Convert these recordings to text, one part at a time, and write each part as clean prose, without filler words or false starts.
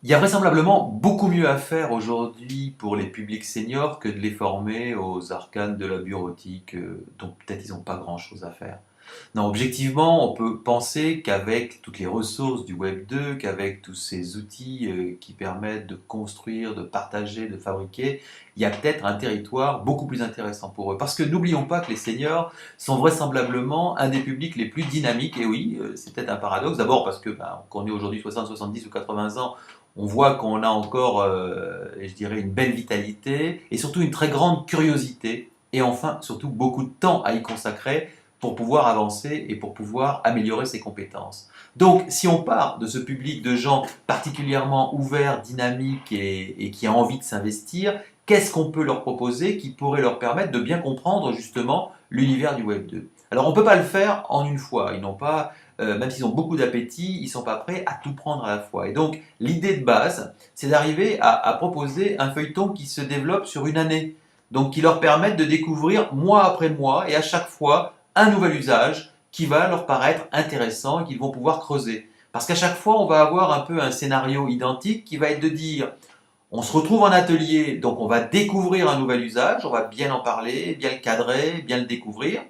Il y a vraisemblablement beaucoup mieux à faire aujourd'hui pour les publics seniors que de les former aux arcanes de la bureautique, dont peut-être ils n'ont pas grand-chose à faire. Non, objectivement, on peut penser qu'avec toutes les ressources du Web 2, qu'avec tous ces outils qui permettent de construire, de partager, de fabriquer, il y a peut-être un territoire beaucoup plus intéressant pour eux. Parce que n'oublions pas que les seniors sont vraisemblablement un des publics les plus dynamiques. Et oui, c'est peut-être un paradoxe. D'abord parce que qu'on ait aujourd'hui 60, 70 ou 80 ans, on voit qu'on a encore, je dirais, une belle vitalité et surtout une très grande curiosité. Et enfin, surtout, beaucoup de temps à y consacrer pour pouvoir avancer et pour pouvoir améliorer ses compétences. Donc, si on part de ce public de gens particulièrement ouverts, dynamiques et qui a envie de s'investir, qu'est-ce qu'on peut leur proposer qui pourrait leur permettre de bien comprendre justement l'univers du Web 2? Alors, on ne peut pas le faire en une fois. Ils n'ont pas, même s'ils ont beaucoup d'appétit, ils ne sont pas prêts à tout prendre à la fois. Et donc, l'idée de base, c'est d'arriver à proposer un feuilleton qui se développe sur une année. Donc, qui leur permette de découvrir mois après mois et à chaque fois un nouvel usage qui va leur paraître intéressant et qu'ils vont pouvoir creuser. Parce qu'à chaque fois, on va avoir un peu un scénario identique qui va être de dire, on se retrouve en atelier, donc on va découvrir un nouvel usage, on va bien en parler, bien le cadrer, bien le découvrir.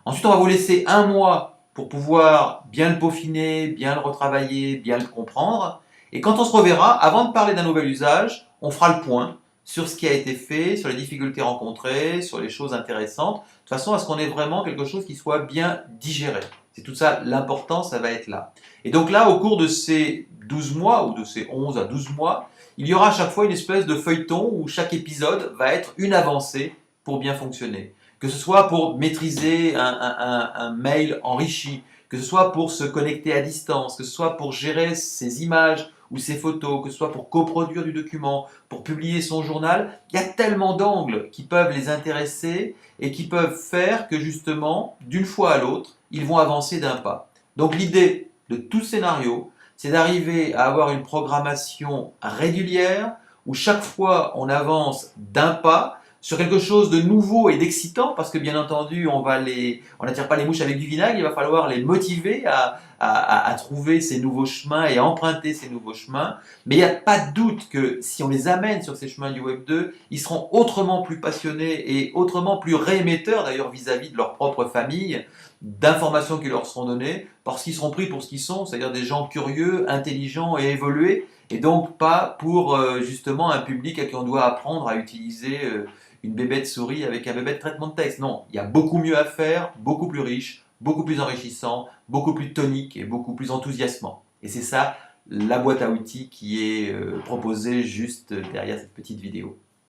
Ensuite, on va vous laisser un mois pour pouvoir bien le peaufiner, bien le retravailler, bien le comprendre. Et quand on se reverra, avant de parler d'un nouvel usage, on fera le point sur ce qui a été fait, sur les difficultés rencontrées, sur les choses intéressantes, de façon à ce qu'on ait vraiment quelque chose qui soit bien digéré. C'est tout ça, l'important, ça va être là. Et donc là, au cours de ces 12 mois, ou de ces 11 à 12 mois, il y aura à chaque fois une espèce de feuilleton où chaque épisode va être une avancée pour bien fonctionner. Que ce soit pour maîtriser un mail enrichi, que ce soit pour se connecter à distance, que ce soit pour gérer ses images ou ses photos, que ce soit pour coproduire du document, pour publier son journal, il y a tellement d'angles qui peuvent les intéresser et qui peuvent faire que justement, d'une fois à l'autre, ils vont avancer d'un pas. Donc l'idée de tout scénario, c'est d'arriver à avoir une programmation régulière où chaque fois on avance d'un pas sur quelque chose de nouveau et d'excitant, parce que bien entendu, on n'attire pas les mouches avec du vinaigre, il va falloir les motiver à trouver ces nouveaux chemins et à emprunter ces nouveaux chemins. Mais il n'y a pas de doute que si on les amène sur ces chemins du Web 2, ils seront autrement plus passionnés et autrement plus réémetteurs d'ailleurs vis-à-vis de leur propre famille, d'informations qui leur seront données, parce qu'ils seront pris pour ce qu'ils sont, c'est-à-dire des gens curieux, intelligents et évolués, et donc pas pour justement un public à qui on doit apprendre à utiliser une bébête souris avec un bébête traitement de texte. Non, il y a beaucoup mieux à faire, beaucoup plus riche, beaucoup plus enrichissant, beaucoup plus tonique et beaucoup plus enthousiasmant. Et c'est ça la boîte à outils qui est proposée juste derrière cette petite vidéo.